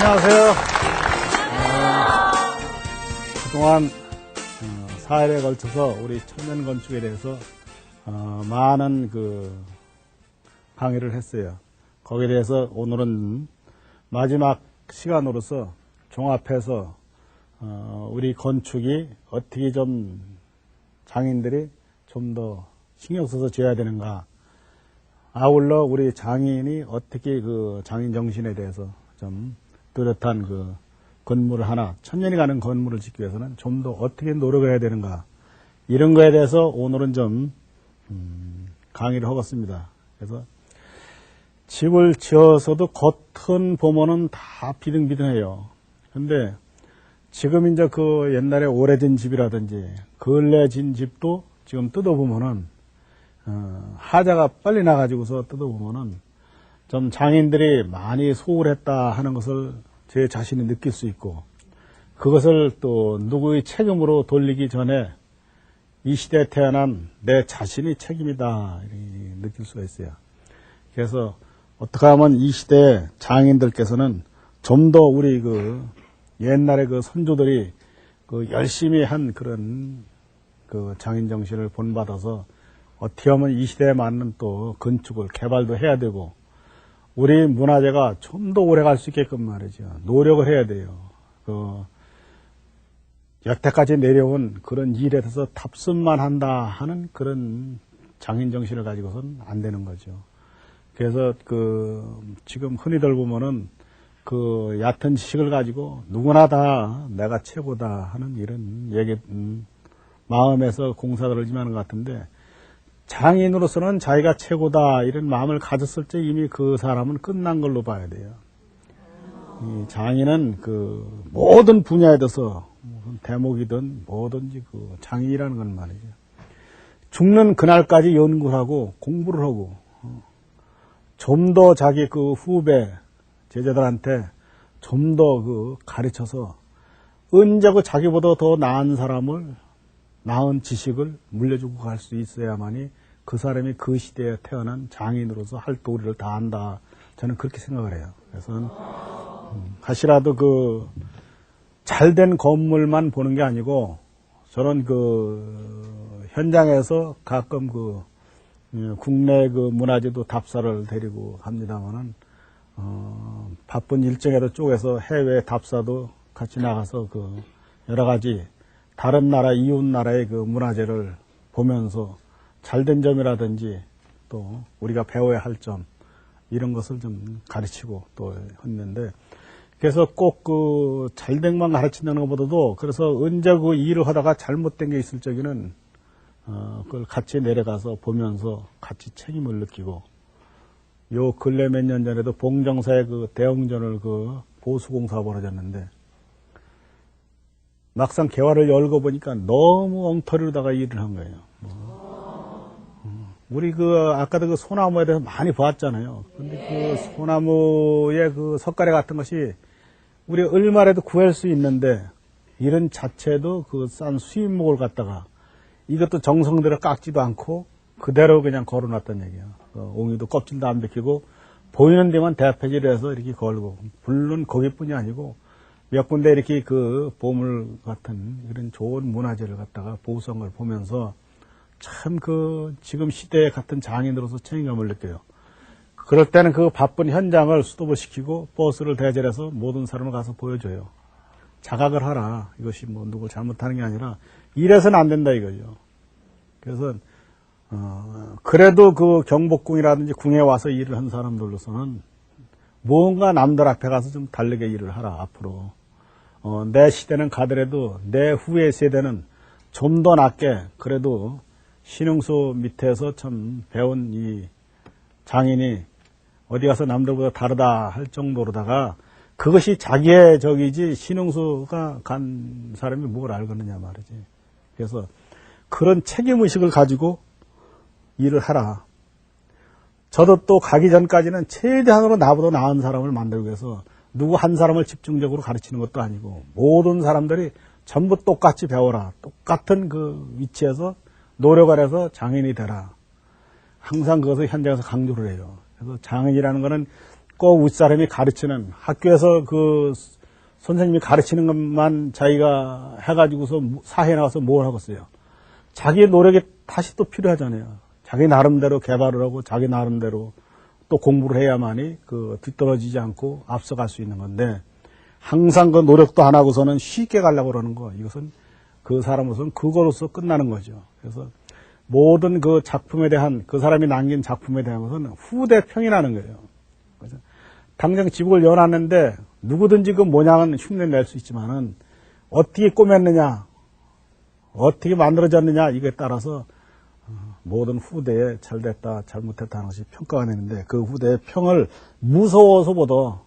안녕하세요. 그동안 4일에 걸쳐서 우리 천년 건축에 대해서 많은 강의를 했어요. 거기에 대해서 오늘은 마지막 시간으로서 종합해서 우리 건축이 어떻게 좀 장인들이 좀 더 신경 써서 지어야 되는가, 아울러 우리 장인이 어떻게 장인 정신에 대해서 좀 뚜렷한 건물을 하나, 천년이 가는 건물을 짓기 위해서는 좀 더 어떻게 노력을 해야 되는가, 이런 거에 대해서 오늘은 좀 강의를 하겠습니다. 그래서 집을 지어서도 겉은 보면은 다 비등비등해요. 근데 지금 이제 옛날에 오래된 집이라든지 근래 진 집도 지금 뜯어보면은 하자가 빨리 나가지고서 뜯어보면은 좀 장인들이 많이 소홀했다 하는 것을 제 자신이 느낄 수 있고, 그것을 또 누구의 책임으로 돌리기 전에 이 시대에 태어난 내 자신이 책임이다 이렇게 느낄 수가 있어요. 그래서 어떻게 하면 이 시대의 장인들께서는 좀 더 우리 옛날에 선조들이 열심히 한 그런 장인 정신을 본받아서 어떻게 하면 이 시대에 맞는 또 건축을 개발도 해야 되고, 우리 문화재가 좀 더 오래 갈 수 있게끔 말이죠. 노력을 해야 돼요. 여태까지 내려온 그런 일에 대해서 탑승만 한다 하는 그런 장인 정신을 가지고서는 안 되는 거죠. 그래서 지금 흔히들 보면은 얕은 지식을 가지고 누구나 다 내가 최고다 하는 이런 얘기, 마음에서 공사들을 임하는 것 같은데, 장인으로서는 자기가 최고다 이런 마음을 가졌을 때 이미 그 사람은 끝난 걸로 봐야 돼요. 이 장인은 모든 분야에 대해서 무슨 대목이든 뭐든지 장인이라는 건 말이죠. 죽는 그날까지 연구를 하고 공부를 하고 좀 더 자기 후배 제자들한테 좀 더 가르쳐서 언제 자기보다 더 나은 사람을, 나은 지식을 물려주고 갈 수 있어야만이 그 사람이 그 시대에 태어난 장인으로서 할 도리를 다 한다. 저는 그렇게 생각을 해요. 그래서 하시라도 잘된 건물만 보는 게 아니고, 저는 현장에서 가끔 국내 문화재도 답사를 데리고 합니다만은, 바쁜 일정에도 쪼개서 해외 답사도 같이 나가서 여러 가지 다른 나라, 이웃 나라의 문화재를 보면서 잘된 점이라든지 또 우리가 배워야 할 점, 이런 것을 좀 가르치고 또 했는데, 그래서 꼭 잘된 것만 가르친다는 것보다도, 그래서 언제 일을 하다가 잘못된 게 있을 적에는 그걸 같이 내려가서 보면서 같이 책임을 느끼고, 요 근래 몇 년 전에도 봉정사의 대형전을 보수공사가 벌어졌는데, 막상 개화를 열고 보니까 너무 엉터리로다가 일을 한 거예요. 우리 아까도 소나무에 대해서 많이 보았잖아요. 근데 소나무의 석가래 같은 것이 우리 얼마라도 구할 수 있는데, 이런 자체도 싼 수입목을 갖다가 이것도 정성대로 깎지도 않고 그대로 그냥 걸어놨단 얘기예요. 옹이도 껍질도 안 벗기고 보이는 데만 대패질해서 이렇게 걸고, 물론 거기뿐이 아니고 몇 군데 이렇게 보물 같은 이런 좋은 문화재를 갖다가 보수한 걸 보면서 참 지금 시대에 같은 장인으로서 책임감을 느껴요. 그럴 때는 바쁜 현장을 스톱을 시키고 버스를 대절해서 모든 사람을 가서 보여줘요. 자각을 하라. 이것이 누굴 잘못하는 게 아니라 이래서는 안 된다 이거죠. 그래서 그래도 경복궁이라든지 궁에 와서 일을 한 사람들로서는 뭔가 남들 앞에 가서 좀 다르게 일을 하라. 앞으로 내 시대는 가더라도 내 후의 세대는 좀 더 낫게, 그래도 신흥수 밑에서 참 배운 이 장인이 어디 가서 남들보다 다르다 할 정도로다가, 그것이 자기의 적이지 신흥수가 간 사람이 뭘 알겠느냐 말이지. 그래서 그런 책임의식을 가지고 일을 하라. 저도 또 가기 전까지는 최대한으로 나보다 나은 사람을 만들기 위해서 누구 한 사람을 집중적으로 가르치는 것도 아니고, 모든 사람들이 전부 똑같이 배워라. 똑같은 위치에서 노력을 해서 장인이 되라. 항상 그것을 현장에서 강조를 해요. 그래서 장인이라는 것은 꼭 윗사람이 가르치는, 학교에서 그 선생님이 가르치는 것만 자기가 해가지고서 사회에 나가서 뭘 하겠어요. 자기의 노력이 다시 또 필요하잖아요. 자기 나름대로 개발을 하고 자기 나름대로 또 공부를 해야만이 그 뒤떨어지지 않고 앞서갈 수 있는 건데, 항상 그 노력도 안 하고서는 쉽게 가려고 그러는 거, 이것은 그 사람으로서는 그거로서 끝나는 거죠. 그래서 모든 그 작품에 대한, 그 사람이 남긴 작품에 대한 것은 후대 평이 나는 거예요. 그래서 당장 집을 열었는데 누구든지 그 모양은 흉내 낼 수 있지만은 어떻게 꾸몄느냐, 어떻게 만들어졌느냐, 이거에 따라서 모든 후대에 잘됐다, 잘못했다 하는 것이 평가가 되는데, 그 후대의 평을 무서워서보다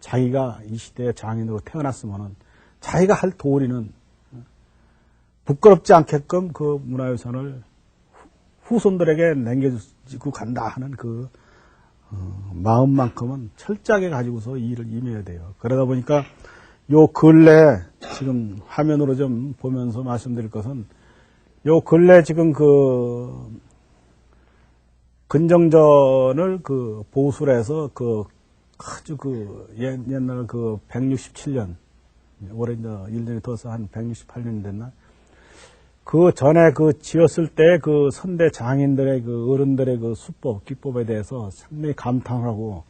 자기가 이 시대의 장인으로 태어났으면은 자기가 할 도리는 부끄럽지 않게끔 그 문화유산을 후손들에게 남겨주고 간다 하는 그 마음만큼은 철저하게 가지고서 이 일을 임해야 돼요. 그러다 보니까 요 근래, 지금 화면으로 좀 보면서 말씀드릴 것은, 요 근래 지금 그 근정전을 그 보수를 해서 그 아주 그 옛날 그 167년, 올해 이제 1년이 더서 한 168년이 됐나? 그 전에 그 지었을 때 그 선대 장인들의 그 어른들의 그 수법, 기법에 대해서 상당히 감탄하고,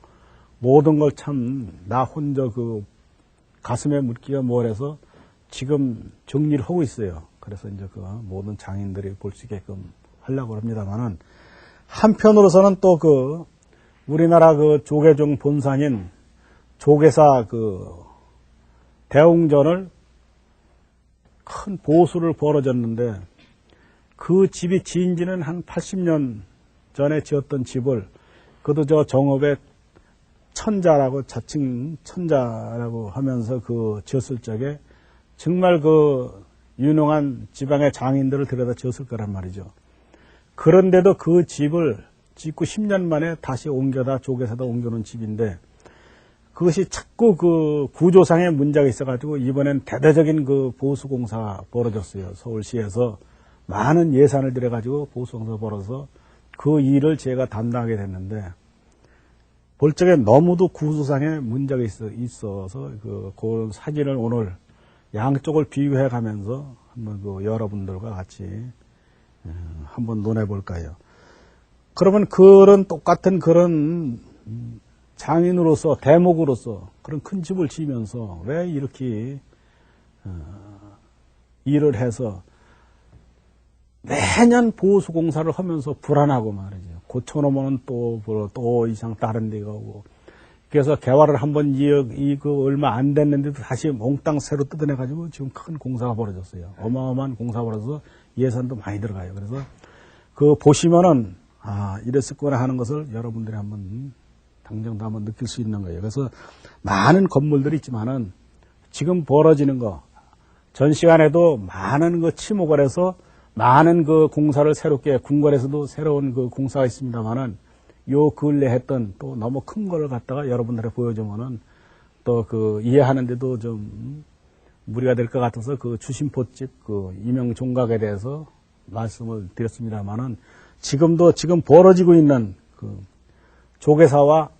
모든 걸 참 나 혼자 그 가슴에 묻기가 뭘해서 지금 정리를 하고 있어요. 그래서 이제 그 모든 장인들이 볼 수 있게끔 하려고 합니다만은, 한편으로서는 또 그 우리나라 그 조계종 본산인 조계사 그 대웅전을 큰 보수를 벌어졌는데, 그 집이 지은 지는 한 80년 전에 지었던 집을, 그것도 저 정읍의 천자라고, 자칭 천자라고 하면서 그 지었을 적에 정말 그 유능한 지방의 장인들을 들여다 지었을 거란 말이죠. 그런데도 그 집을 짓고 10년 만에 다시 옮겨다 조계사다 옮겨놓은 집인데, 그것이 자꾸 그 구조상의 문제가 있어가지고 이번엔 대대적인 그 보수공사가 벌어졌어요. 서울시에서 많은 예산을 들여가지고 보수공사가 벌어서 그 일을 제가 담당하게 됐는데, 볼 적에 너무도 구조상의 문제가 있어서 그 사진을 오늘 양쪽을 비교해 가면서 한번 그 여러분들과 같이 한번 논해볼까요? 그러면 그런 똑같은 그런 장인으로서, 대목으로서 그런 큰 집을 지으면서 왜 이렇게 일을 해서 매년 보수공사를 하면서 불안하고 말이죠. 고쳐놓으면 또 이상 다른 데 가고, 그래서 개화를 한번 그 얼마 안 됐는데도 다시 몽땅 새로 뜯어내가지고 지금 큰 공사가 벌어졌어요. 어마어마한 공사가 벌어져서 예산도 많이 들어가요. 그래서 그 보시면은, 이랬었구나 하는 것을 여러분들이 한번 당장도 한번 느낄 수 있는 거예요. 그래서 많은 건물들이 있지만은 지금 벌어지는 거, 전 시간에도 많은 그 침묵을 해서 많은 그 공사를 새롭게, 궁궐에서도 새로운 그 공사가 있습니다만은, 요 근래 했던 또 너무 큰 거를 갖다가 여러분들에 보여주면은 또 그 이해하는데도 좀 무리가 될 것 같아서 그 주심포집 그 이명종각에 대해서 말씀을 드렸습니다만은, 지금 벌어지고 있는 그 조계사와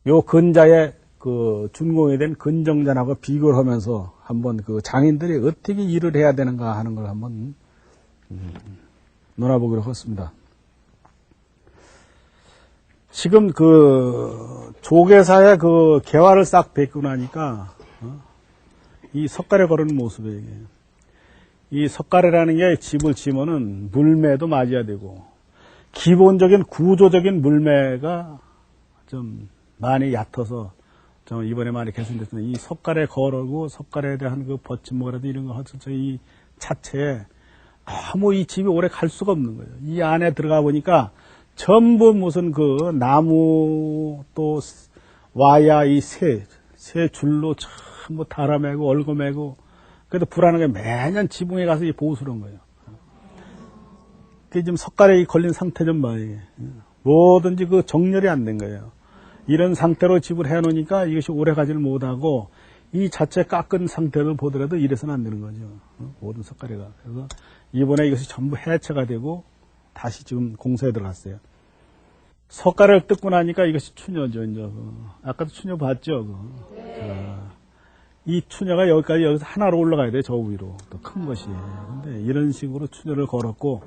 요 근자의 그 준공이 된 근정전하고 비교를 하면서 한번 그 장인들이 어떻게 일을 해야 되는가 하는 걸 한번 논해보기로 했습니다. 지금 그 조계사의 그 개화를 싹 뵙고 나니까 이 석가래 걸은 모습이에요. 이 석가래라는 게 집을 지면은 물매도 맞아야 되고, 기본적인 구조적인 물매가 좀 많이 얕아서 좀 이번에 많이 개선됐습니다. 이 석가래 걸고 석가래에 대한 그 버침목이라도 이런 거 하셔서 이 자체에 아무 이 집이 오래 갈 수가 없는 거예요. 이 안에 들어가 보니까 전부 무슨 그 나무 또 와야 이 새 줄로 전부 달아매고 얽어매고, 그래도 불안하게 매년 지붕에 가서 이 보수를 한 거예요. 그게 지금 석가래에 걸린 상태 좀 봐요. 뭐든지 그 정렬이 안 된 거예요. 이런 상태로 집을 해놓으니까 이것이 오래 가지를 못하고, 이 자체 깎은 상태를 보더라도 이래서는 안 되는 거죠. 모든 석가래가. 그래서 이번에 이것이 전부 해체가 되고 다시 지금 공사에 들어갔어요. 석가래를 뜯고 나니까 이것이 추녀죠, 이제. 아까도 추녀 봤죠, 자, 이 추녀가 여기서 하나로 올라가야 돼, 저 위로. 더 큰 것이. 근데 이런 식으로 추녀를 걸었고,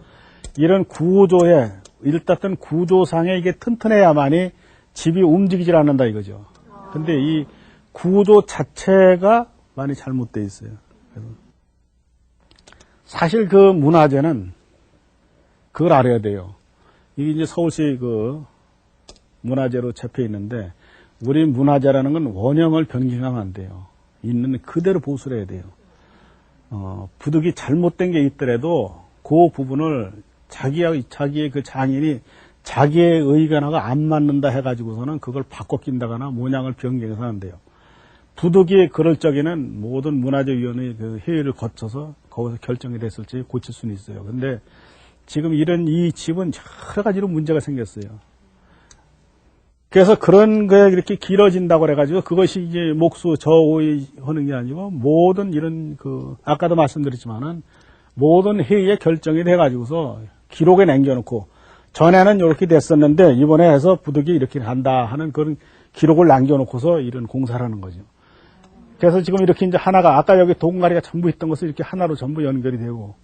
이런 구조에, 일단 구조상에 이게 튼튼해야만이 집이 움직이질 않는다 이거죠. 근데 이 구조 자체가 많이 잘못되어 있어요. 그래서 사실 그 문화재는 그걸 알아야 돼요. 이게 이제 서울시 그 문화재로 잡혀 있는데, 우리 문화재라는 건 원형을 변경하면 안 돼요. 있는 그대로 보수를 해야 돼요. 부득이 잘못된 게 있더라도 그 부분을 자기의 그 장인이 자기의 의견하고 안 맞는다 해가지고서는 그걸 바꿔 낀다거나 모양을 변경해서 안 돼요. 부득이 그럴 적에는 모든 문화재위원회 그 회의를 거쳐서 거기서 결정이 됐을지 고칠 수는 있어요. 근데 지금 이 집은 여러 가지로 문제가 생겼어요. 그래서 그런 거에 이렇게 길어진다고 그래가지고 그것이 이제 목수 저오이 하는 게 아니고 모든 이런 아까도 말씀드렸지만은 모든 회의에 결정이 돼가지고서 기록에 남겨놓고 전에는 이렇게 됐었는데 이번에 해서 부득이 이렇게 한다 하는 그런 기록을 남겨놓고서 이런 공사를 하는 거죠. 그래서 지금 이렇게 이제 하나가 아까 여기 동가리가 전부 있던 것을 이렇게 하나로 전부 연결이 되고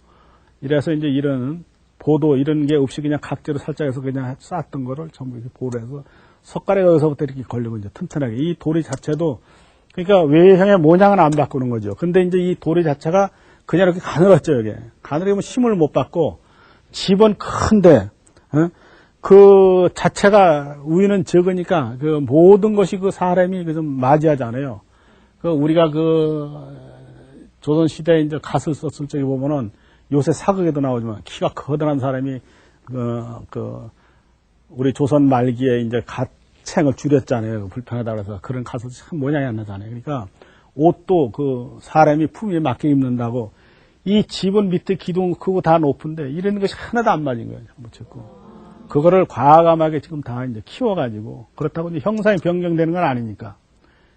이래서 이제 이런 보도 이런 게 없이 그냥 각재로 살짝 해서 그냥 쌓았던 거를 전부 이렇게 보로 해서 석가래가 여기서부터 이렇게 걸리고 이제 튼튼하게 이 도리 자체도 그러니까 외형의 모양은 안 바꾸는 거죠. 근데 이제 이 도리 자체가 그냥 이렇게 가늘었죠, 여기. 가늘으면 힘을 못 받고 집은 큰데 그 자체가 우위는 적으니까 그 모든 것이 그 사람이 좀 맞이하잖아요. 그 우리가 조선 시대에 이제 갓을 썼을 적에 보면은 요새 사극에도 나오지만 키가 커다란 사람이 우리 조선 말기에 이제 갓챙을 줄였잖아요. 불편하다 그래서 그런 갓을 참 모양이 안 나잖아요. 그러니까 옷도 그 사람이 품위에 맞게 입는다고 이 집은 밑에 기둥 크고 다 높은데 이런 것이 하나도 안 맞은 거예요. 못 찾고. 그거를 과감하게 지금 다 이제 키워가지고 그렇다고 이제 형상이 변경되는 건 아니니까.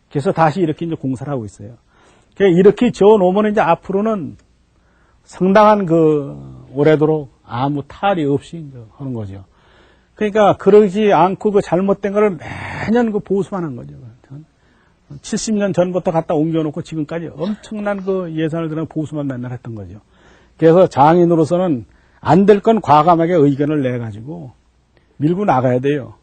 그래서 다시 이렇게 이제 공사를 하고 있어요. 이렇게 지어 놓으면 이제 앞으로는 상당한 오래도록 아무 탈이 없이 이제 하는 거죠. 그러니까 그러지 않고 그 잘못된 거를 매년 보수만 한 거죠. 70년 전부터 갖다 옮겨놓고 지금까지 엄청난 예산을 들여 보수만 맨날 했던 거죠. 그래서 장인으로서는 안 될 건 과감하게 의견을 내가지고 밀고 나가야 돼요.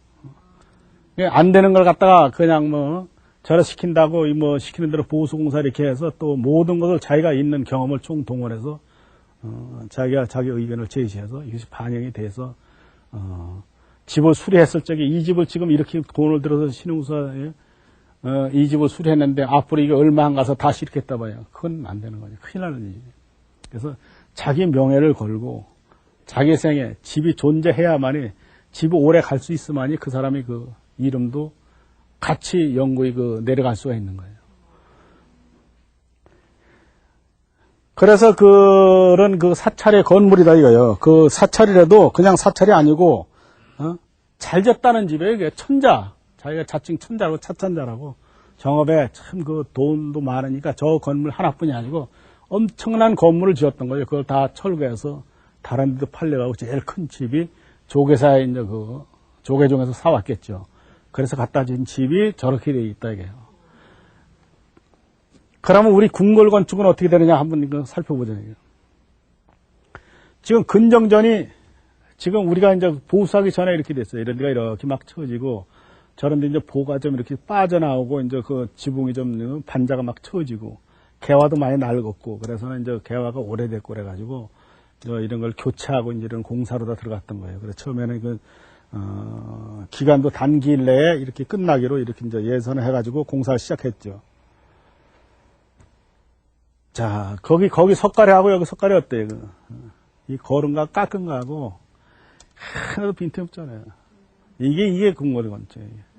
안 되는 걸 갖다가 그냥 저래 시킨다고 시키는 대로 보수공사 이렇게 해서 또 모든 것을 자기가 있는 경험을 총동원해서 자기가 자기 의견을 제시해서 이것이 반영이 돼서 집을 수리했을 적에 이 집을 지금 이렇게 돈을 들어서 신흥사에 이 집을 수리했는데 앞으로 이게 얼마 안 가서 다시 이렇게 했다 봐요. 그건 안 되는 거죠. 큰일 나는 일이에요. 그래서 자기 명예를 걸고 자기 생에 집이 존재해야만이 집이 오래 갈 수 있으만이 그 사람이 이름도 같이 영구히 내려갈 수가 있는 거예요. 그래서 그런 사찰의 건물이다 이거예요. 그 사찰이라도 그냥 사찰이 아니고 잘 졌다는 집에 이게 천자, 자기가 자칭 천자라고 차천자라고 정업에 참 돈도 많으니까 저 건물 하나뿐이 아니고 엄청난 건물을 지었던 거예요. 그걸 다 철거해서 다른 데도 팔려가고 제일 큰 집이 조계사에 이제 조계종에서 사왔겠죠. 그래서 갖다 진 집이 저렇게 되어 있다 이게요. 그러면 우리 궁궐 건축은 어떻게 되느냐 한번 살펴보자. 지금 근정전이 지금 우리가 이제 보수하기 전에 이렇게 됐어요. 이런 데가 이렇게 막 쳐지고 저런 데 이제 보가 좀 이렇게 빠져나오고 이제 지붕이 좀 반자가 막 쳐지고 개화도 많이 낡았고 그래서 이제 개화가 오래됐고 그래가지고 이런 걸 교체하고 이제 이런 공사로 다 들어갔던 거예요. 그래서 처음에는 기간도 단기일 내에 이렇게 끝나기로 이렇게 이제 예선을 해가지고 공사를 시작했죠. 자, 거기 석가래하고 여기 석가래 어때요? 이 거른가 깎은가 하고 하나도 빈틈없잖아요. 이게 궁궐의 건축이에요.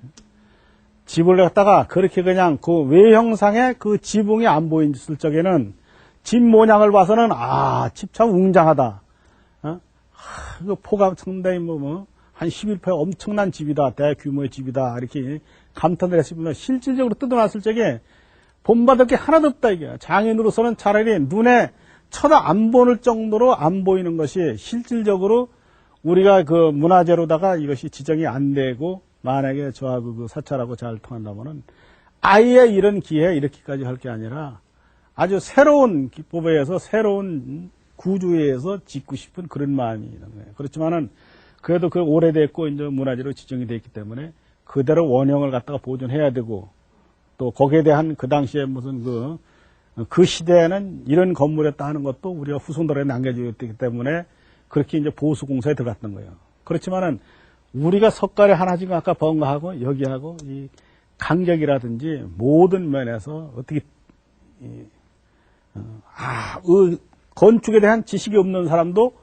집을 갖다가 그렇게 그냥 외형상에 지붕이 안 보였을 적에는 집 모양을 봐서는 집 참 웅장하다. 포가 상당히 한 11평 엄청난 집이다. 대규모의 집이다. 이렇게 감탄을 했으면 실질적으로 뜯어놨을 적에 본받을 게 하나도 없다 이게. 장인으로서는 차라리 눈에 쳐다 안 보는 정도로 안 보이는 것이 실질적으로 우리가 그 문화재로다가 이것이 지정이 안 되고 만약에 저하고 그 사찰하고 잘 통한다면은 아예 이런 기회에 이렇게까지 할 게 아니라 아주 새로운 기법에 의해서 새로운 구조에 의해서 짓고 싶은 그런 마음이 있는 거예요. 그렇지만은 그래도 그 오래됐고 이제 문화재로 지정이 됐기 때문에 그대로 원형을 갖다가 보존해야 되고 또 거기에 대한 그 당시에 무슨 그 시대에는 이런 건물이었다 하는 것도 우리가 후손들에게 남겨주었기 때문에 그렇게 이제 보수 공사에 들어갔던 거예요. 그렇지만은 우리가 석가래 하나 지금 아까 번거하고 여기하고 이 간격이라든지 모든 면에서 어떻게 건축에 대한 지식이 없는 사람도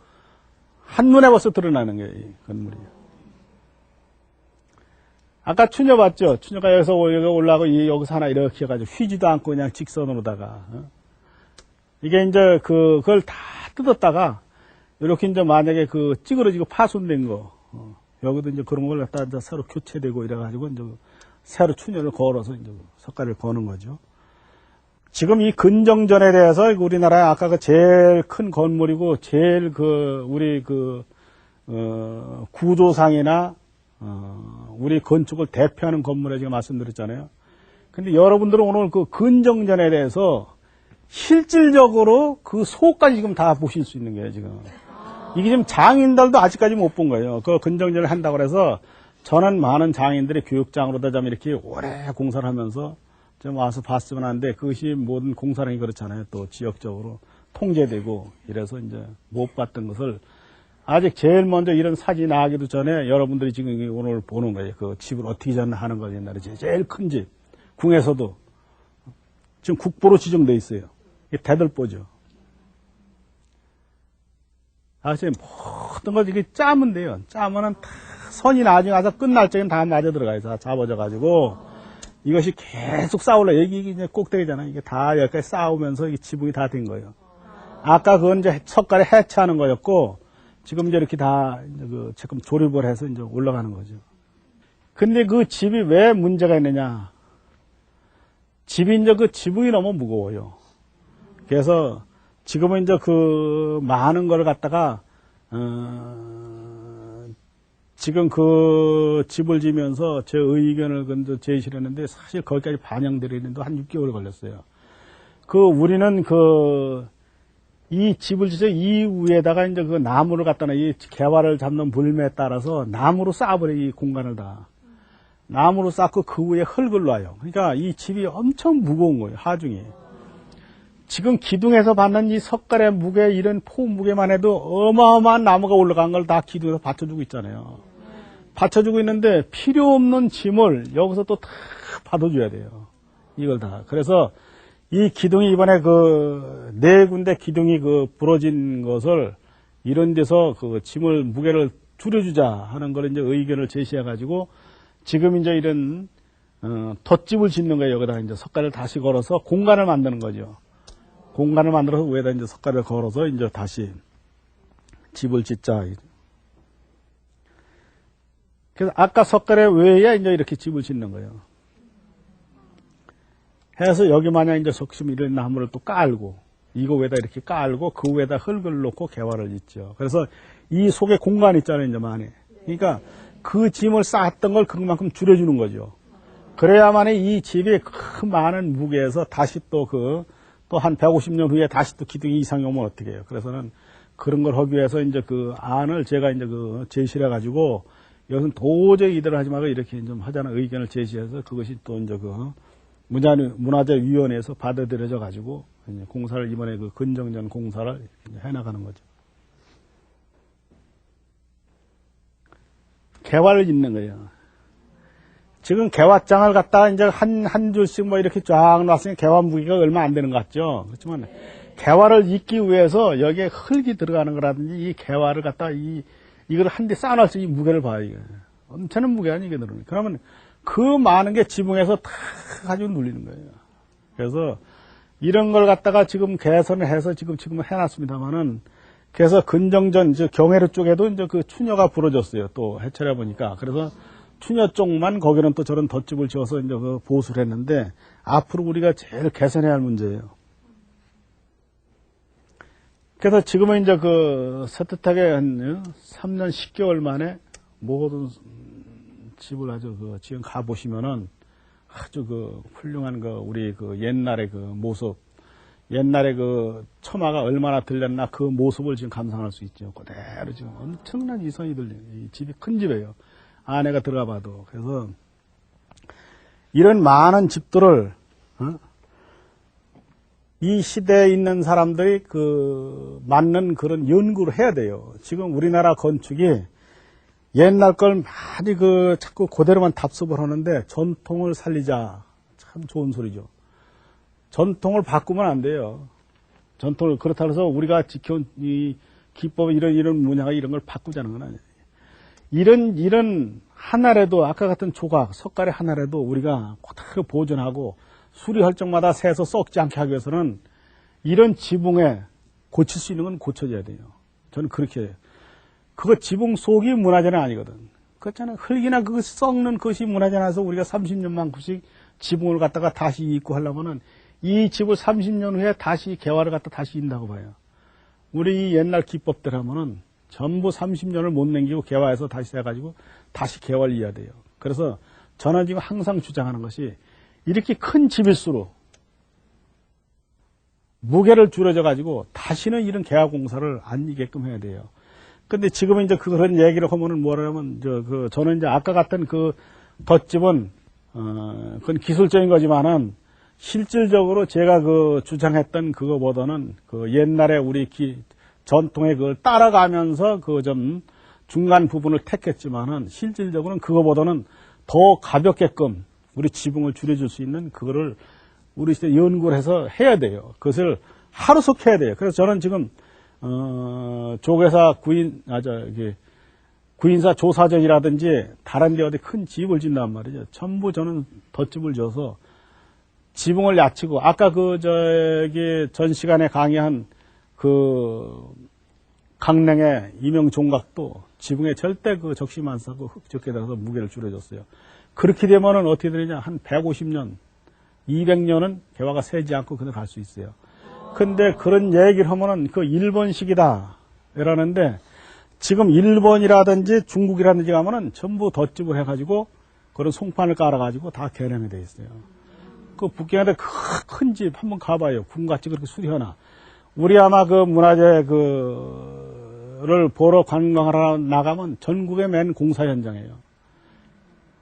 한눈에 벌써 드러나는 거예요, 이 건물이. 아까 추녀 봤죠? 추녀가 여기서 올라가고 여기서 하나 이렇게 해가지고 휘지도 않고 그냥 직선으로다가. 이게 이제 그걸 다 뜯었다가 이렇게 이제 만약에 찌그러지고 파손된 거, 여기도 이제 그런 걸 갖다 이제 새로 교체되고 이래가지고 이제 새로 추녀를 걸어서 이제 석가래를 거는 거죠. 지금 이 근정전에 대해서 우리나라에 아까 그 제일 큰 건물이고 제일 우리 구조상이나 우리 건축을 대표하는 건물에 제가 말씀드렸잖아요. 근데 여러분들은 오늘 그 근정전에 대해서 실질적으로 그 속까지 지금 다 보실 수 있는 거예요, 지금. 이게 지금 장인들도 아직까지 못 본 거예요. 그 근정전을 한다고 해서 저는 많은 장인들이 교육장으로다 좀 이렇게 오래 공사를 하면서 좀 와서 봤으면 하는데 그것이 모든 공사량이 그렇잖아요. 또 지역적으로 통제되고 이래서 이제 못 봤던 것을 아직 제일 먼저 이런 사진이 나가기도 전에 여러분들이 지금 오늘 보는 거예요. 그 집을 어떻게 졌나 하는 거 옛날에 제일 큰 집. 궁에서도 지금 국보로 지정돼 있어요. 이게 대들보죠. 지금 모든 걸 이렇게 짜면 돼요. 짜면은 다 선이 나중에 와서 끝날 적엔 다 맞아 들어가요. 다 잡아져가지고. 이것이 계속 쌓으려. 여기 이제 꼭대기잖아요. 이게 다 여기까지 쌓으면서 이 지붕이 다 된 거예요. 아까 그건 이제 석가래 해체하는 거였고, 지금 이제 이렇게 다 이제 지금 조립을 해서 이제 올라가는 거죠. 근데 그 집이 왜 문제가 있느냐. 집이 이제 그 지붕이 너무 무거워요. 그래서 지금은 이제 많은 걸 갖다가, 지금 집을 지면서 제 의견을 제시를 했는데 사실 거기까지 반영되려는데 한 6개월 걸렸어요. 우리는 이 집을 지서 이 위에다가 이제 나무를 갖다가 이 개화를 잡는 물매에 따라서 나무로 쌓아버려, 이 공간을 다. 나무로 쌓고 그 위에 흙을 놔요. 그러니까 이 집이 엄청 무거운 거예요, 하중이. 지금 기둥에서 받는 이 석가래 무게, 이런 포 무게만 해도 어마어마한 나무가 올라간 걸 다 기둥에서 받쳐주고 있잖아요. 받쳐주고 있는데 필요 없는 짐을 여기서 또 다 받아줘야 돼요. 이걸 다. 그래서 이 기둥이 이번에 네 군데 기둥이 부러진 것을 이런 데서 짐을 무게를 줄여주자 하는 걸 이제 의견을 제시해가지고 지금 이제 이런 덧집을 짓는 거예요. 여기다 이제 석가래를 다시 걸어서 공간을 만드는 거죠. 공간을 만들어서 위에다 이제 석가래를 걸어서 이제 다시 집을 짓자. 그래서 아까 석가래 외에 이제 이렇게 집을 짓는 거예요. 해서 여기 만약 이제 석심 이런 나무를 또 깔고, 이거 위에다 이렇게 깔고, 그 위에다 흙을 놓고 개화를 짓죠. 그래서 이 속에 공간이 있잖아요, 이제 많이. 그러니까 그 짐을 쌓았던 걸 그만큼 줄여주는 거죠. 그래야만 이 집이 큰 많은 무게에서 다시 또 한 150년 후에 다시 또 기둥이 이상이 오면 어떻게 해요. 그래서는 그런 걸 하기 위해서 이제 안을 제가 이제 제시를 해가지고 여기서는 도저히 이대로 하지 말고 이렇게 좀 하자는 의견을 제시해서 그것이 또 이제 문화재위원회에서 받아들여져 가지고 공사를 이번에 근정전 공사를 해나가는 거죠. 개화를 짓는 거예요. 지금 개화장을 갖다가 이제 한 줄씩 이렇게 쫙 놨으니 개화 무게가 얼마 안 되는 것 같죠. 그렇지만 개화를 잇기 위해서 여기에 흙이 들어가는 거라든지 이 개화를 갖다가 이걸 한 대 쌓아놨을 때 이 무게를 봐요. 이게. 엄청난 무게 아니게 들어오니. 그러면 그 많은 게 지붕에서 다 가지고 눌리는 거예요. 그래서 이런 걸 갖다가 지금 개선을 해서 지금 해놨습니다만은 그래서 근정전, 경회로 쪽에도 이제 추녀가 부러졌어요. 또 해체를 해보니까. 그래서 추녀 쪽만 거기는 또 저런 덧집을 지어서 이제 보수를 했는데 앞으로 우리가 제일 개선해야 할 문제예요. 그래서 지금은 이제 그 세트하게 한 3년 10개월 만에 모든 집을 아주 지금 가보시면은 아주 훌륭한 우리 옛날의 모습, 옛날에 처마가 얼마나 들렸나 그 모습을 지금 감상할 수 있죠. 그대로 지금 엄청난 이성이 들려요. 이 집이 큰 집이에요. 안에가 들어가 봐도. 그래서 이런 많은 집들을, 이 시대에 있는 사람들이 맞는 그런 연구를 해야 돼요. 지금 우리나라 건축이 옛날 걸 많이 자꾸 그대로만 답습을 하는데 전통을 살리자. 참 좋은 소리죠. 전통을 바꾸면 안 돼요. 전통을, 그렇다고 해서 우리가 지켜온 이 기법, 이런 문화가 이런 걸 바꾸자는 건 아니에요. 이런 하나라도, 아까 같은 조각, 석가래 하나라도 우리가 그대로 보존하고 수리할 적마다 새서 썩지 않게 하기 위해서는 이런 지붕에 고칠 수 있는 건 고쳐줘야 돼요. 저는 그렇게 해요. 그거 지붕 속이 문화재는 아니거든. 그렇잖아요. 흙이나 썩는 것이 문화재라서 우리가 30년만 구씩 지붕을 갖다가 다시 잇고 하려면은 이 집을 30년 후에 다시 개화를 갖다 다시 인다고 봐요. 우리 이 옛날 기법들 하면은 전부 30년을 못 남기고 개화해서 다시 해가지고 다시 개화를 이어야 돼요. 그래서 저는 지금 항상 주장하는 것이 이렇게 큰 집일수록 무게를 줄여져가지고 다시는 이런 개화 공사를 안 이게끔 해야 돼요. 근데 지금은 이제 그런 얘기를 하면은 뭐라면, 저는 이제 아까 같은 덧집은, 그건 기술적인 거지만은 실질적으로 제가 주장했던 그거보다는 옛날에 우리 전통의 그걸 따라가면서 좀 중간 부분을 택했지만은 실질적으로는 그거보다는 더 가볍게끔 우리 지붕을 줄여줄 수 있는 그거를 우리 시대 연구를 해서 해야 돼요. 그것을 하루속 해야 돼요. 그래서 저는 지금 조계사 구인사 조사전이라든지 다른 데 어디 큰 집을 짓단 말이죠. 전부 저는 덧집을 져서 지붕을 얕히고, 아까 전 시간에 강의한 강릉의 이명종각도 지붕에 절대 적심 안 싸고 흙 적게 달아서 무게를 줄여줬어요. 그렇게 되면은 어떻게 되느냐, 한 150년, 200년은 개화가 새지 않고 그대로 갈 수 있어요. 근데 그런 얘기를 하면은 일본식이다. 이러는데, 지금 일본이라든지 중국이라든지 가면은 전부 덧집을 해가지고, 그런 송판을 깔아가지고 다 개량이 돼 있어요. 북경에 큰 집 한번 가봐요. 궁같이 그렇게 수리하나. 우리 아마 문화재를 보러 관광하러 나가면 전국의 맨 공사 현장이에요.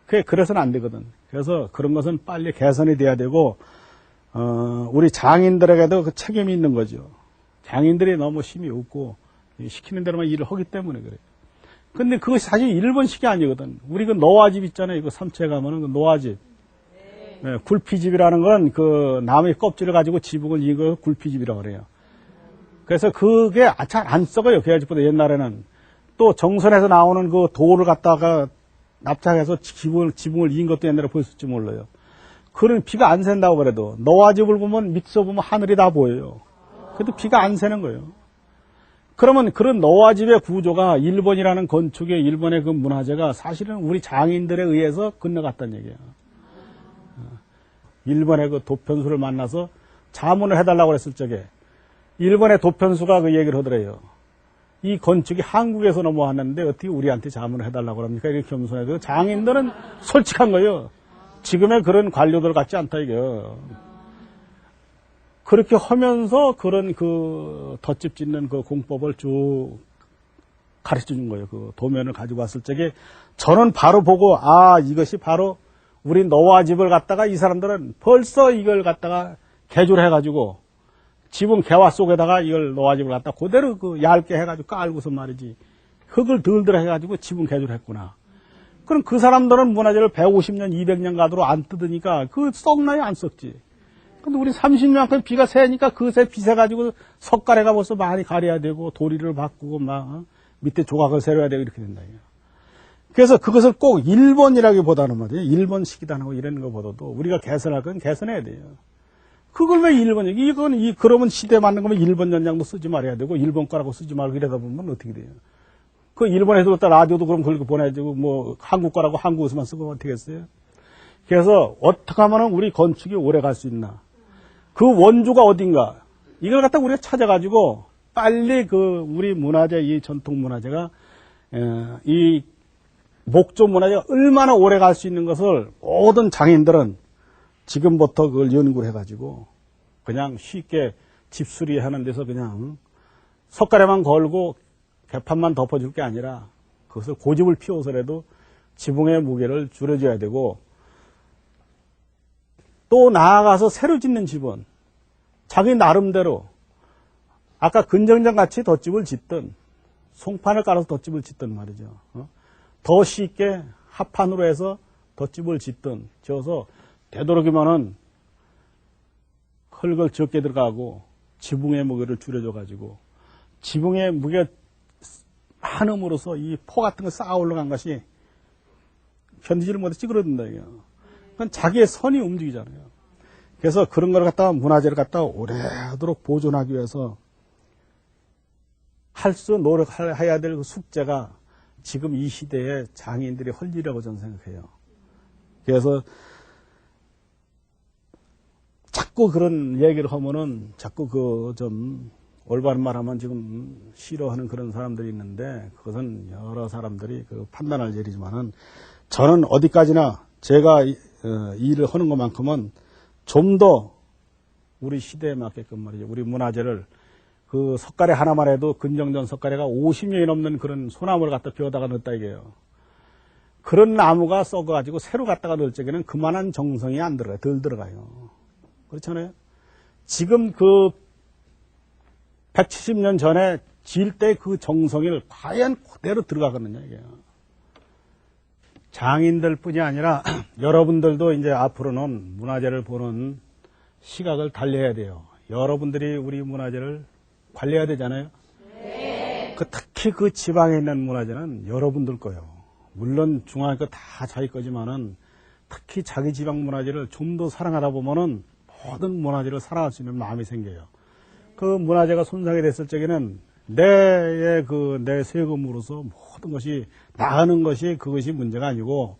그래서는 안 되거든. 그래서 그런 것은 빨리 개선이 돼야 되고, 우리 장인들에게도 책임이 있는 거죠. 장인들이 너무 힘이 없고, 시키는 대로만 일을 하기 때문에 그래요. 근데 그것이 사실 일본식이 아니거든. 우리 노화집 있잖아요. 삼채 가면은 노화집. 네, 굴피집이라는 건 나무의 껍질을 가지고 지붕을 이거 굴피집이라고 그래요. 그래서 그게 잘 안 썩어요. 개화집보다 옛날에는. 또 정선에서 나오는 돌을 갖다가 납작해서 지붕을 이은 것도 옛날에 보였을지 몰라요. 그런 비가 안 샌다고 그래도 노화집을 보면 밑에서 보면 하늘이 다 보여요. 그래도 비가 안 새는 거예요. 그러면 그런 노화집의 구조가 일본이라는 건축의 일본의 문화재가 사실은 우리 장인들에 의해서 건너갔다는 얘기예요. 일본의 도편수를 만나서 자문을 해달라고 했을 적에 일본의 도편수가 얘기를 하더래요. 이 건축이 한국에서 넘어왔는데 어떻게 우리한테 자문을 해달라고 합니까? 이렇게 겸손해도 장인들은 솔직한 거예요. 지금의 그런 관료들 같지 않다 이게요. 그렇게 하면서 그런 덧집 짓는 공법을 쭉 가르쳐 준 거예요. 도면을 가지고 왔을 적에 저는 바로 보고 이것이 바로 우리 노화집을 갖다가 이 사람들은 벌써 이걸 갖다가 개조를 해가지고 지붕 개화 속에다가 이걸 노화집을 갖다가 그대로 얇게 해가지고 깔고서 말이지 흙을 덜덜 해가지고 지붕 개조를 했구나. 그럼 그 사람들은 문화재를 150년, 200년 가도록 안 뜯으니까 썩나요? 안 썩지. 근데 우리 30년간 비가 새니까 그새 비새가지고 석가래가 벌써 많이 가려야 되고 도리를 바꾸고 밑에 조각을 새려야 되고 이렇게 된다. 그래서 그것을 꼭 일본이라기보다는 말이에요. 일본식이다 하고 이런 것보다도 우리가 개선할 건 개선해야 돼요. 그걸 왜 일본이, 그러면 시대에 맞는 거면 일본 연장도 쓰지 말아야 되고, 일본 거라고 쓰지 말고 이러다 보면 어떻게 돼요? 일본에서 갖다 라디오도 그럼 그렇게 보내야되고, 한국 거라고 한국에서만 쓰고 어떻게 했어요? 그래서 어떻게 하면 우리 건축이 오래 갈 수 있나? 그 원조가 어딘가? 이걸 갖다 우리가 찾아가지고 빨리 그 우리 문화재, 이 전통 문화재가 이 목조 문화재가 얼마나 오래 갈 수 있는 것을 모든 장인들은 지금부터 그걸 연구를 해가지고 그냥 쉽게 집수리 하는 데서 그냥 석가래만 걸고 개판만 덮어줄 게 아니라 그것을 고집을 피워서라도 지붕의 무게를 줄여줘야 되고, 또 나아가서 새로 짓는 집은 자기 나름대로 아까 근정전 같이 덧집을 짓든 송판을 깔아서 덧집을 짓든 말이죠. 더 쉽게 합판으로 해서 덧집을 짓든 지어서 되도록이면은 흙을 적게 들어가고 지붕의 무게를 줄여줘가지고 지붕의 무게가 많음으로써 이 포 같은 거 쌓아 올라간 것이 견디지를 못해 찌그러든다 이게. 그건 자기의 선이 움직이잖아요. 그래서 그런 걸 갖다가 문화재를 갖다가 오래도록 보존하기 위해서 노력해야 될 그 숙제가 지금 이 시대의 장인들이 할 일이라고 저는 생각해요. 그래서 자꾸 그런 얘기를 하면은 자꾸 그 좀 올바른 말 하면 지금 싫어하는 그런 사람들이 있는데, 그것은 여러 사람들이 그 판단할 일이지만은 저는 어디까지나 제가 일을 하는 것만큼은 좀 더 우리 시대에 맞게끔 말이죠. 우리 문화재를 그 석가래 하나만 해도 근정전 석가래가 50년이 넘는 그런 소나무를 갖다 비워다가 넣었다 이게요. 그런 나무가 썩어가지고 새로 갖다가 넣을 적에는 그만한 정성이 안 들어가요. 덜 들어가요. 그렇잖아요. 지금 그 170년 전에 지을 때 그 정성을 과연 그대로 들어가거든요, 이게. 장인들 뿐이 아니라 여러분들도 이제 앞으로는 문화재를 보는 시각을 달리해야 돼요. 여러분들이 우리 문화재를 관리해야 되잖아요. 네. 특히 그 지방에 있는 문화재는 여러분들 거예요. 물론 중앙에 거 다 자기 거지만은 특히 자기 지방 문화재를 좀 더 사랑하다 보면은 모든 문화재를 사랑할 수 있는 마음이 생겨요. 그 문화재가 손상이 됐을 적에는 내 세금으로서 모든 것이 나가는 것이 그것이 문제가 아니고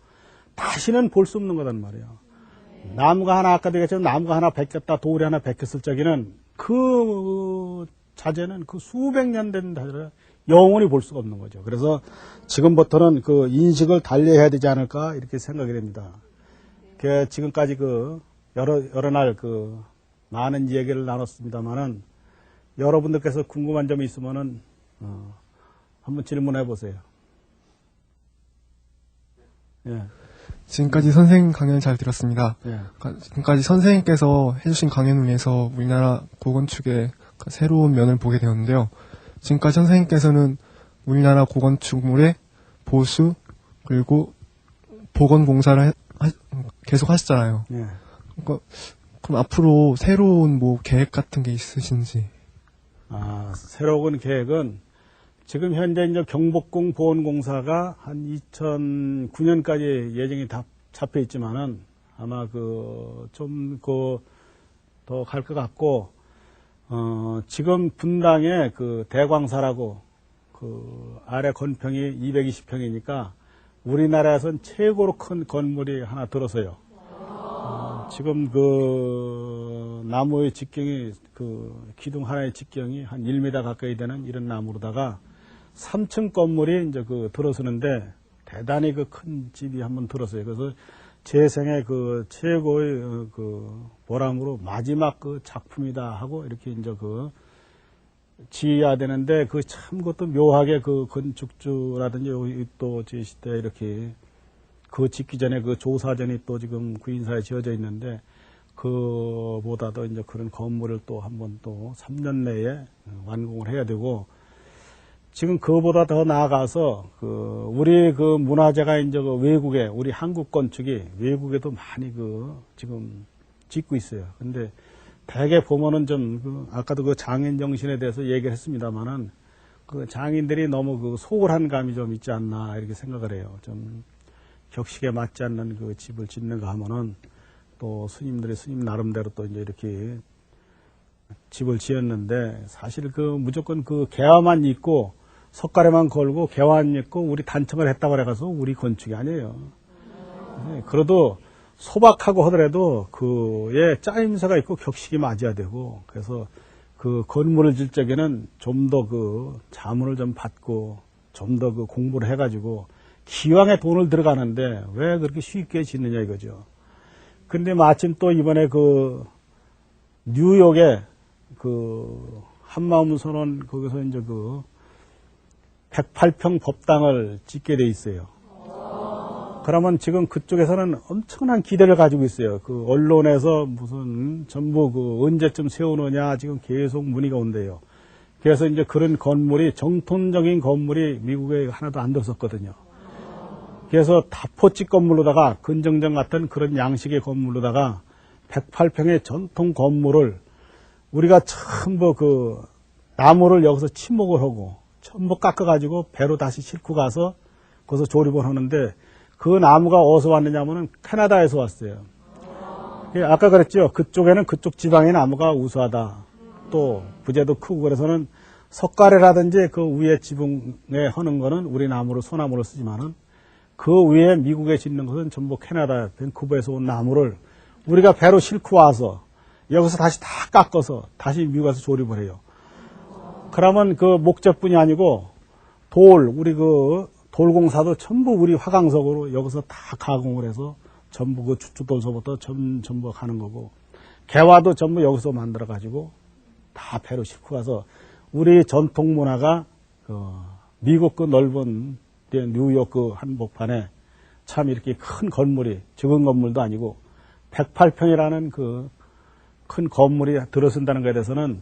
다시는 볼 수 없는 거단 말이에요. 나무가 하나 아까 얘기했지만 나무가 하나 베꼈다 돌이 하나 베꼈을 적에는 그 자재는 그 수백 년 된 자재를 영원히 볼 수가 없는 거죠. 그래서 지금부터는 그 인식을 달리해야 되지 않을까 이렇게 생각이 됩니다. 지금까지 그 여러 날 그 많은 얘기를 나눴습니다만은 여러분들께서 궁금한 점이 있으면은 한번 질문해 보세요. 예. 지금까지 선생님 강연 잘 들었습니다. 예. 지금까지 선생님께서 해주신 강연을 위해서 우리나라 고건축의 새로운 면을 보게 되었는데요. 지금까지 선생님께서는 우리나라 고건축물의 보수 그리고 복원 공사를 계속 하시잖아요. 예. 그럼 앞으로 새로운 뭐 계획 같은 게 있으신지? 새로운 계획은 지금 현재 이제 경복궁 보원공사가 한 2009년까지 예정이 다 잡혀 있지만은 아마 더 갈 것 같고, 지금 분당에 그 대광사라고 그 아래 건평이 220평이니까 우리나라에선 최고로 큰 건물이 하나 들어서요. 지금 그 나무의 직경이 그 기둥 하나의 직경이 한 1m 가까이 되는 이런 나무로다가 3층 건물이 이제 그 들어서는데 대단히 그 큰 집이 한번 들었어요. 그래서 제 생애 그 최고의 그 보람으로 마지막 그 작품이다 하고 이렇게 이제 그 지어야 되는데 그 참 그것도 묘하게 그 건축주라든지 또 제 시대 이렇게 그 짓기 전에 그 조사전이 또 지금 구인사에 지어져 있는데 그보다도 이제 그런 건물을 또 한번 또 3년 내에 완공을 해야 되고, 지금 그보다 더 나아가서 우리 그 문화재가 이제 그 외국에 우리 한국 건축이 외국에도 많이 지금 짓고 있어요. 근데 대개 보면은 좀 아까도 그 장인 정신에 대해서 얘기를 했습니다만은 그 장인들이 너무 그 소홀한 감이 좀 있지 않나 이렇게 생각을 해요. 좀 격식에 맞지 않는 그 집을 짓는가 하면은 또 스님 나름대로 또 이제 이렇게 집을 지었는데 사실 무조건 개화만 있고 석가래만 걸고 개화만 있고 우리 단청을 했다고 그래가서 우리 건축이 아니에요. 그래도 소박하고 하더라도 그에 짜임새가 있고 격식이 맞아야 되고, 그래서 그 건물을 질 적에는 좀 더 그 자문을 좀 받고 좀 더 그 공부를 해가지고 기왕에 돈을 들어가는데 왜 그렇게 쉽게 짓느냐 이거죠. 근데 마침 또 이번에 그 뉴욕에 그 한마음 선언 거기서 이제 그 108평 법당을 짓게 돼 있어요. 그러면 지금 그쪽에서는 엄청난 기대를 가지고 있어요. 그 언론에서 무슨 전부 그 언제쯤 세우느냐 지금 계속 문의가 온대요. 그래서 이제 그런 건물이 정통적인 건물이 미국에 하나도 안 들었었거든요. 그래서 다포집 건물로다가 근정정 같은 그런 양식의 건물로다가 108평의 전통 건물을 우리가 전부 그 나무를 여기서 침목을 하고 전부 깎아가지고 배로 다시 싣고 가서 거기서 조립을 하는데 그 나무가 어디서 왔느냐면은 캐나다에서 왔어요. 아까 그랬죠. 그쪽에는 그쪽 지방의 나무가 우수하다. 또 부재도 크고 그래서는 석가래라든지 그 위에 지붕에 하는 거는 우리 나무로 소나무를 쓰지만은 그 위에 미국에 짓는 것은 전부 캐나다 밴쿠버에서 온 나무를 우리가 배로 싣고 와서 여기서 다시 다 깎아서 다시 미국에서 조립을 해요. 그러면 그 목재뿐이 아니고 우리 그 돌공사도 전부 우리 화강석으로 여기서 다 가공을 해서 전부 그 주춧돌서부터 전부 가는 거고 개화도 전부 여기서 만들어 가지고 다 배로 싣고 가서 우리 전통 문화가 그 미국 그 넓은 뉴욕 그 한복판에 참 이렇게 큰 건물이 적은 건물도 아니고 108평이라는 그 큰 건물이 들어선다는 것에 대해서는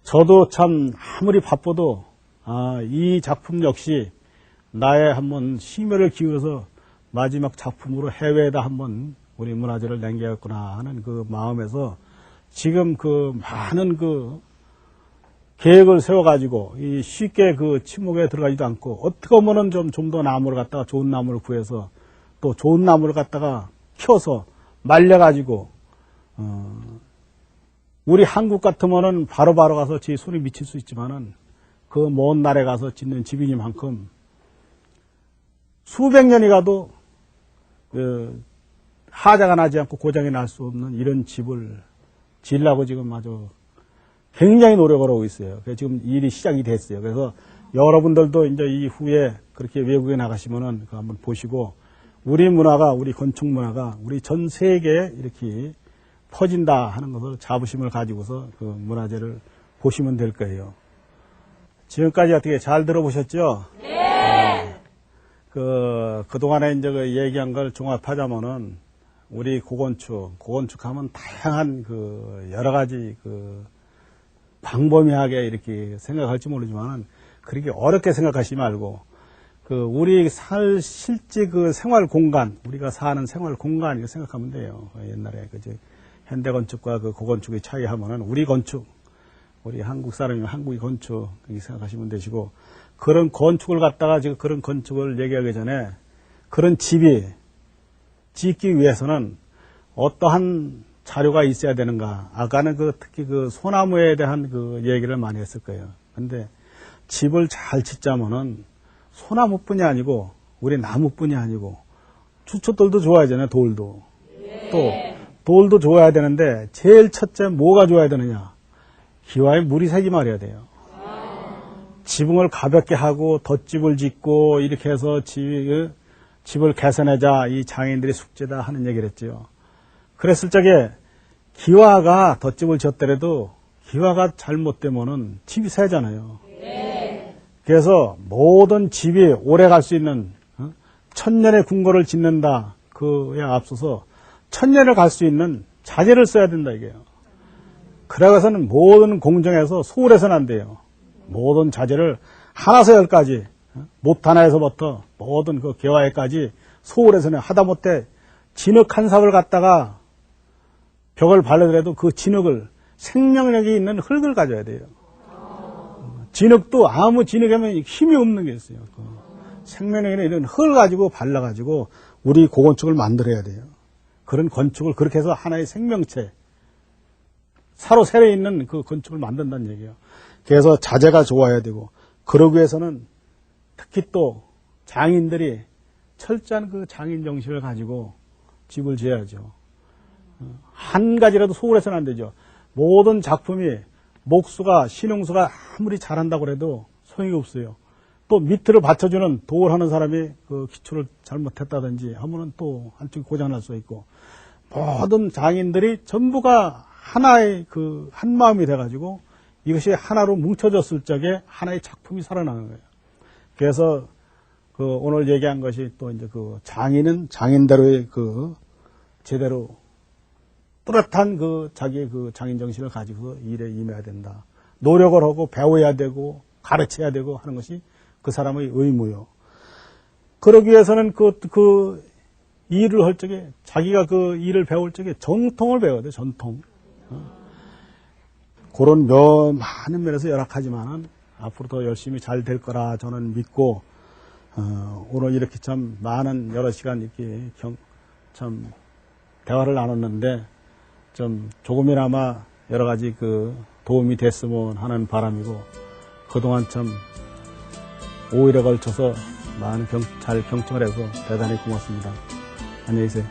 저도 참 아무리 바빠도 이 작품 역시 나의 한번 심혈을 기울여서 마지막 작품으로 해외에다 한번 우리 문화재를 남겨야겠구나 하는 그 마음에서 지금 그 많은 그 계획을 세워가지고 이 쉽게 그 침묵에 들어가지도 않고 어떻게 보면은 좀 더 나무를 갖다가 좋은 나무를 구해서 또 좋은 나무를 갖다가 켜서 말려가지고 우리 한국 같으면은 바로바로 가서 제 손이 미칠 수 있지만은 그 먼 나라에 가서 짓는 집이니만큼 수백 년이 가도 하자가 나지 않고 고장이 날 수 없는 이런 집을 지으려고 지금 아주 굉장히 노력을 하고 있어요. 그래서 지금 일이 시작이 됐어요. 그래서 여러분들도 이제 이후에 그렇게 외국에 나가시면은 그거 한번 보시고 우리 문화가, 우리 건축 문화가 우리 전 세계에 이렇게 퍼진다 하는 것을 자부심을 가지고서 그 문화재를 보시면 될 거예요. 지금까지 어떻게 잘 들어보셨죠? 네. 그동안에 이제 그 얘기한 걸 종합하자면은 우리 고건축하면 다양한 그 여러 가지 그 광범위하게 이렇게 생각할지 모르지만은 그렇게 어렵게 생각하시지 말고 우리 실제 그 생활 공간, 우리가 사는 생활 공간 이렇게 생각하면 돼요. 옛날에 현대 건축과 그 고건축의 차이하면은 우리 건축, 우리 한국 사람이면 한국의 건축 이렇게 생각하시면 되시고 그런 건축을 갖다가 지금 그런 건축을 얘기하기 전에 그런 집이 짓기 위해서는 어떠한 자료가 있어야 되는가. 아까는 특히 소나무에 대한 얘기를 많이 했을 거예요. 근데 집을 잘 짓자면은 소나무뿐이 아니고 우리 나무뿐이 아니고 주춧돌도 좋아야 되잖아요. 돌도. 또 돌도 좋아야 되는데 제일 첫째 뭐가 좋아야 되느냐. 기와에 물이 새지 말아야 돼요. 지붕을 가볍게 하고 덧집을 짓고 이렇게 해서 집을 개선하자 이 장인들의 숙제다 하는 얘기를 했죠. 그랬을 적에 기와가 덧집을 졌더라도 기와가 잘못되면은 집이 새잖아요. 그래서 모든 집이 오래 갈 수 있는 천년의 궁궐을 짓는다 그에 앞서서 천년을 갈 수 있는 자재를 써야 된다 이게요. 그래서는 모든 공정에서 소홀해서는 안 돼요. 모든 자재를 하나서 열까지 못 하나에서부터 모든 그 개화에까지 소홀해서는 하다못해 진흙 한 삽을 갖다가 벽을 발라더라도 그 진흙을 생명력이 있는 흙을 가져야 돼요. 진흙도 아무 진흙에는 힘이 없는 게 있어요. 생명력이 있는 이런 흙을 가지고 발라가지고 우리 고건축을 만들어야 돼요. 그런 건축을 그렇게 해서 하나의 생명체, 사로 세려 있는 그 건축을 만든다는 얘기예요. 그래서 자재가 좋아야 되고 그러기 위해서는 특히 또 장인들이 철저한 그 장인 정신을 가지고 집을 지어야죠. 한 가지라도 소홀해서는 안 되죠. 모든 작품이 목수가, 신흥수가 아무리 잘한다고 해도 소용이 없어요. 또 밑을 받쳐주는 도울 하는 사람이 그 기초를 잘못했다든지 하면은 또 한쪽이 고장날 수 있고, 모든 장인들이 전부가 하나의 그 한 마음이 돼가지고 이것이 하나로 뭉쳐졌을 적에 하나의 작품이 살아나는 거예요. 그래서 그 오늘 얘기한 것이 또 이제 그 장인은 장인대로의 그 제대로 뚜렷한 그 자기의 그 장인 정신을 가지고 일에 임해야 된다. 노력을 하고 배워야 되고 가르쳐야 되고 하는 것이 그 사람의 의무요. 그러기 위해서는 그 일을 할 적에 자기가 그 일을 배울 적에 정통을 배워야 돼. 전통. 그런 많은 면에서 열악하지만은 앞으로 더 열심히 잘 될 거라 저는 믿고, 오늘 이렇게 참 많은 여러 시간 이렇게 참 대화를 나눴는데 좀 조금이나마 여러 가지 그 도움이 됐으면 하는 바람이고, 그동안 참 5일에 걸쳐서 많은 잘 경청을 해서 대단히 고맙습니다. 안녕히 계세요.